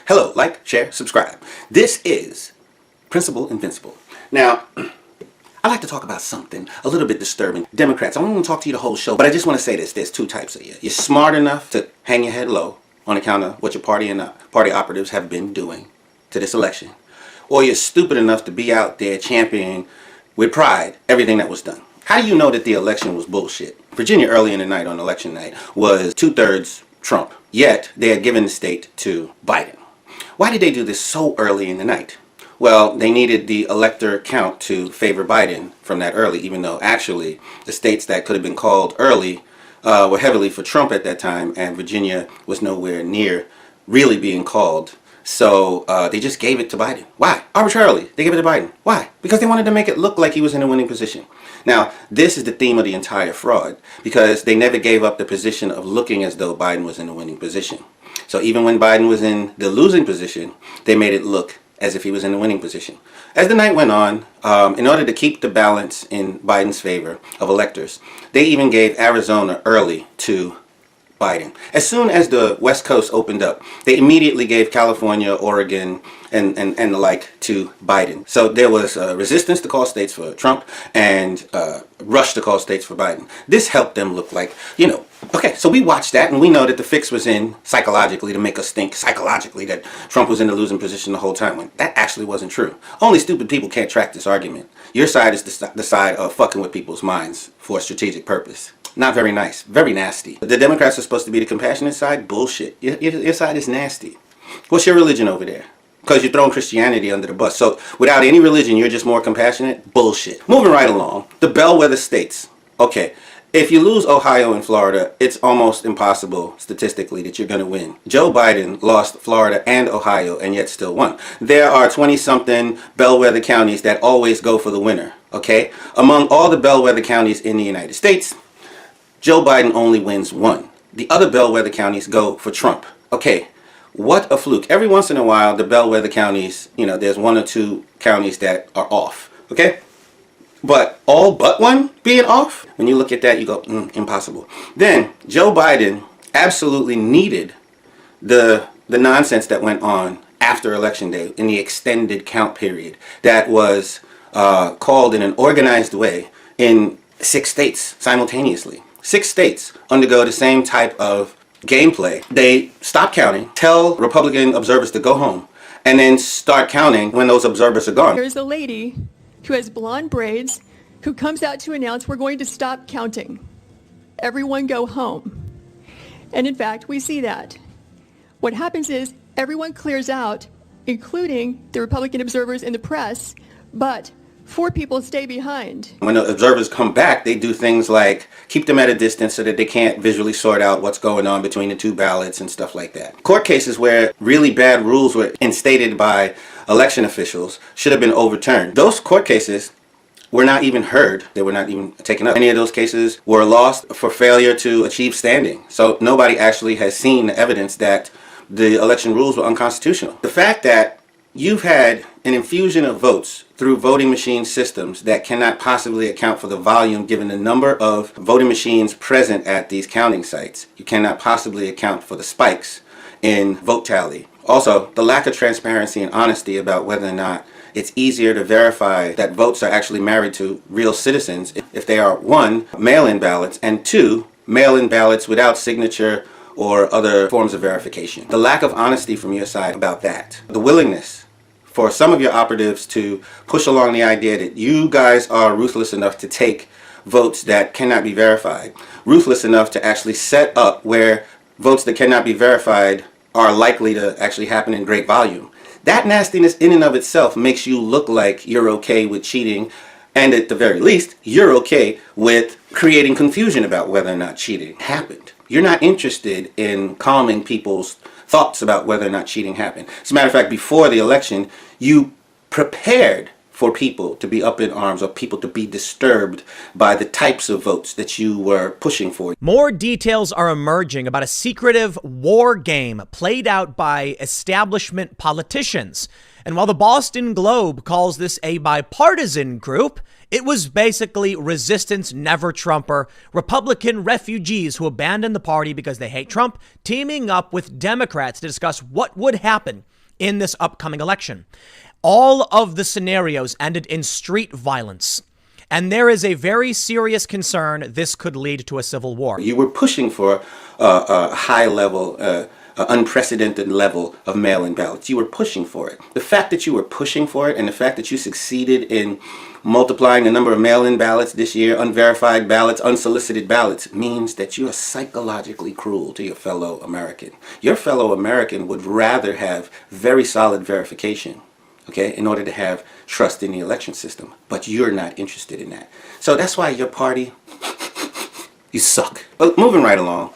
Hello, like, share, subscribe. This is Principle Invincible. Now, I like to talk about something a little bit disturbing. Democrats, I don't want to talk to you the whole show, but I just want to say this. There's two types of you. You're smart enough to hang your head low on account of what your party and party operatives have been doing to this election. Or you're stupid enough to be out there championing with pride everything that was done. How do you know that the election was bullshit? Virginia early in the night on election night was 2/3 Trump, yet they had given the state to Biden. Why did they do this so early in the night? Well, they needed the elector count to favor Biden from that early, even though actually the states that could have been called early were heavily for Trump at that time, and Virginia was nowhere near really being called. So they just gave it to Biden. Why? Arbitrarily, they gave it to Biden. Why? Because they wanted to make it look like he was in a winning position. Now, this is the theme of the entire fraud, because they never gave up the position of looking as though Biden was in a winning position. So even when Biden was in the losing position, they made it look as if he was in the winning position. As the night went on, in order to keep the balance in Biden's favor of electors, they even gave Arizona early to Biden. As soon as the West Coast opened up, they immediately gave California, Oregon, and the like to Biden. So there was resistance to call states for Trump and rush to call states for Biden. This helped them look like, okay, so we watched that and we know that the fix was in psychologically to make us think psychologically that Trump was in the losing position the whole time, when that actually wasn't true. Only stupid people can't track this argument. Your side is the side of fucking with people's minds for a strategic purpose. Not very nice. Very nasty. The Democrats are supposed to be the compassionate side? Bullshit. Your side is nasty. What's your religion over there? Because you're throwing Christianity under the bus. So without any religion, you're just more compassionate? Bullshit. Moving right along. The bellwether states. Okay. If you lose Ohio and Florida, it's almost impossible statistically that you're going to win. Joe Biden lost Florida and Ohio and yet still won. There are 20-something bellwether counties that always go for the winner. Okay? Among all the bellwether counties in the United States, Joe Biden only wins one. The other bellwether counties go for Trump. Okay, what a fluke. Every once in a while, the bellwether counties, there's one or two counties that are off. Okay? But all but one being off? When you look at that, you go, impossible. Then, Joe Biden absolutely needed the nonsense that went on after Election Day in the extended count period that was called in an organized way in 6 states simultaneously. 6 states undergo the same type of gameplay. They stop counting, tell Republican observers to go home, and then start counting when those observers are gone. There's a lady who has blonde braids who comes out to announce we're going to stop counting. Everyone go home. And in fact, we see that. What happens is everyone clears out, including the Republican observers and the press, but 4 people stay behind. When the observers come back, they do things like keep them at a distance so that they can't visually sort out what's going on between the 2 ballots and stuff like that. Court cases where really bad rules were instated by election officials should have been overturned. Those court cases were not even heard. They were not even taken up. Many of those cases were lost for failure to achieve standing. So nobody actually has seen the evidence that the election rules were unconstitutional. The fact that you've had an infusion of votes through voting machine systems that cannot possibly account for the volume given the number of voting machines present at these counting sites. You cannot possibly account for the spikes in vote tally. Also, the lack of transparency and honesty about whether or not it's easier to verify that votes are actually married to real citizens if they are 1, mail-in ballots, and 2, mail-in ballots without signature or other forms of verification. The lack of honesty from your side about that. The willingness for some of your operatives to push along the idea that you guys are ruthless enough to take votes that cannot be verified. Ruthless enough to actually set up where votes that cannot be verified are likely to actually happen in great volume. That nastiness in and of itself makes you look like you're okay with cheating, and at the very least, you're okay with creating confusion about whether or not cheating happened. You're not interested in calming people's thoughts about whether or not cheating happened. As a matter of fact, before the election, you prepared for people to be up in arms or people to be disturbed by the types of votes that you were pushing for. More details are emerging about a secretive war game played out by establishment politicians. And while the Boston Globe calls this a bipartisan group, it was basically resistance never-Trumper, Republican refugees who abandoned the party because they hate Trump, teaming up with Democrats to discuss what would happen in this upcoming election. All of the scenarios ended in street violence. And there is a very serious concern this could lead to a civil war. You were pushing for a high level, unprecedented level of mail-in ballots. You were pushing for it. The fact that you were pushing for it and the fact that you succeeded in multiplying the number of mail-in ballots this year, unverified ballots, unsolicited ballots, means that you are psychologically cruel to your fellow American. Your fellow American would rather have very solid verification, okay, in order to have trust in the election system. But you're not interested in that. So that's why your party, you suck. But moving right along,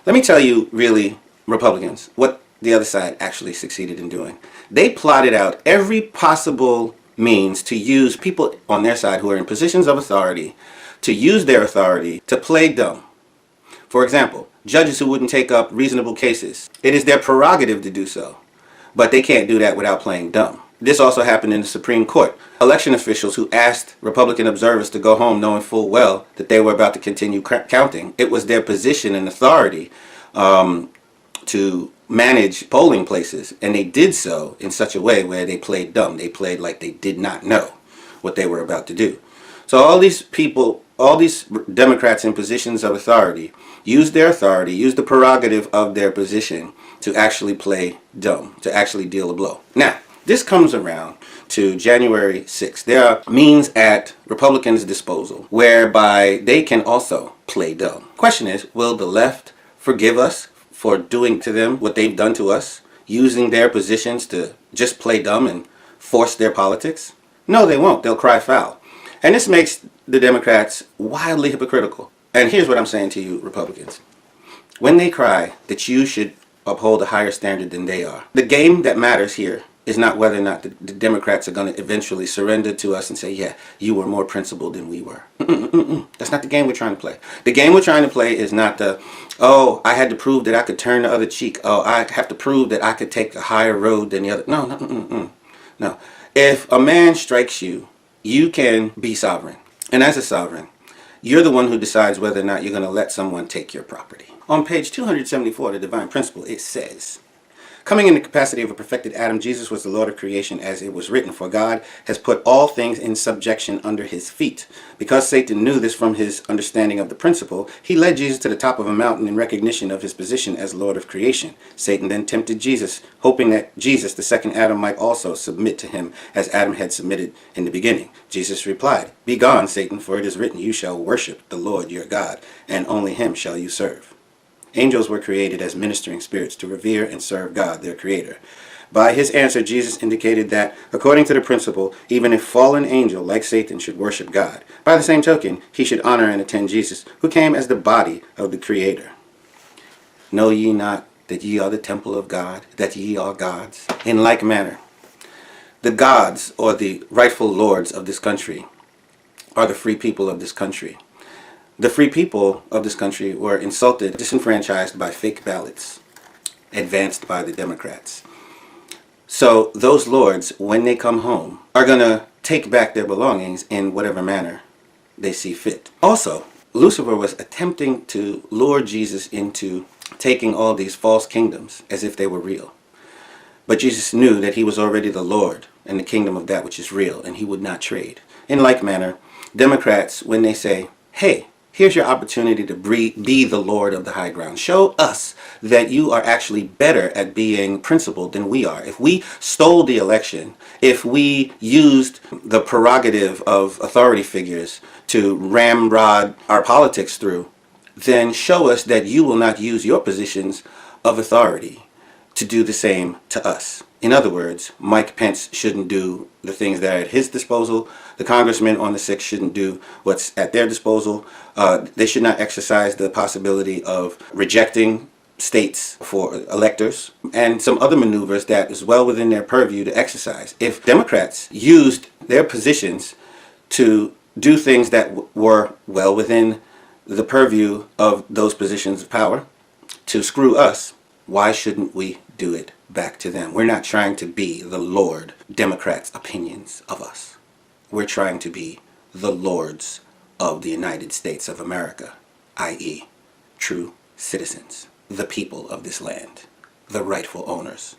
let me tell you really, Republicans, what the other side actually succeeded in doing. They plotted out every possible means to use people on their side who are in positions of authority to use their authority to play dumb. For example, judges who wouldn't take up reasonable cases. It is their prerogative to do so, but they can't do that without playing dumb. This also happened in the Supreme Court. Election officials who asked Republican observers to go home knowing full well that they were about to continue counting. It was their position and authority to manage polling places, and they did so in such a way where they played dumb. They played like they did not know what they were about to do. So all these people, all these Democrats in positions of authority, use their authority, use the prerogative of their position to actually play dumb, to actually deal a blow. Now, this comes around to January 6th. There are means at Republicans' disposal whereby they can also play dumb. Question is, will the left forgive us for doing to them what they've done to us, using their positions to just play dumb and force their politics? No, they won't. They'll cry foul. And this makes the Democrats wildly hypocritical. And here's what I'm saying to you, Republicans. When they cry that you should uphold a higher standard than they are, the game that matters here is not whether or not the Democrats are going to eventually surrender to us and say, yeah, you were more principled than we were. That's not the game we're trying to play. The game we're trying to play is not the, oh, I had to prove that I could turn the other cheek. Oh, I have to prove that I could take a higher road than the other. No. If a man strikes you, you can be sovereign. And as a sovereign, you're the one who decides whether or not you're going to let someone take your property. On page 274 of the Divine Principle, it says, coming in the capacity of a perfected Adam, Jesus was the Lord of creation, as it was written, for God has put all things in subjection under his feet. Because Satan knew this from his understanding of the principle, he led Jesus to the top of a mountain in recognition of his position as Lord of creation. Satan then tempted Jesus, hoping that Jesus, the second Adam, might also submit to him as Adam had submitted in the beginning. Jesus replied, "Begone, Satan, for it is written, you shall worship the Lord your God, and only him shall you serve." Angels were created as ministering spirits to revere and serve God, their creator. By his answer, Jesus indicated that, according to the principle, even a fallen angel like Satan should worship God. By the same token, he should honor and attend Jesus, who came as the body of the Creator. Know ye not that ye are the temple of God, that ye are God's? In like manner, the gods, or the rightful lords of this country, are the free people of this country. The free people of this country were insulted, disenfranchised by fake ballots, advanced by the Democrats. So those lords, when they come home, are going to take back their belongings in whatever manner they see fit. Also, Lucifer was attempting to lure Jesus into taking all these false kingdoms as if they were real. But Jesus knew that he was already the Lord and the kingdom of that which is real, and he would not trade. In like manner, Democrats, when they say, hey, here's your opportunity to be the Lord of the high ground. Show us that you are actually better at being principled than we are. If we stole the election, if we used the prerogative of authority figures to ramrod our politics through, then show us that you will not use your positions of authority to do the same to us. In other words, Mike Pence shouldn't do the things that are at his disposal. The congressmen on the 6th shouldn't do what's at their disposal. They should not exercise the possibility of rejecting states for electors and some other maneuvers that is well within their purview to exercise. If Democrats used their positions to do things that were well within the purview of those positions of power to screw us, why shouldn't we do it back to them? We're not trying to be the Lord Democrats' opinions of us. We're trying to be the lords of the United States of America, i.e., true citizens, the people of this land, the rightful owners.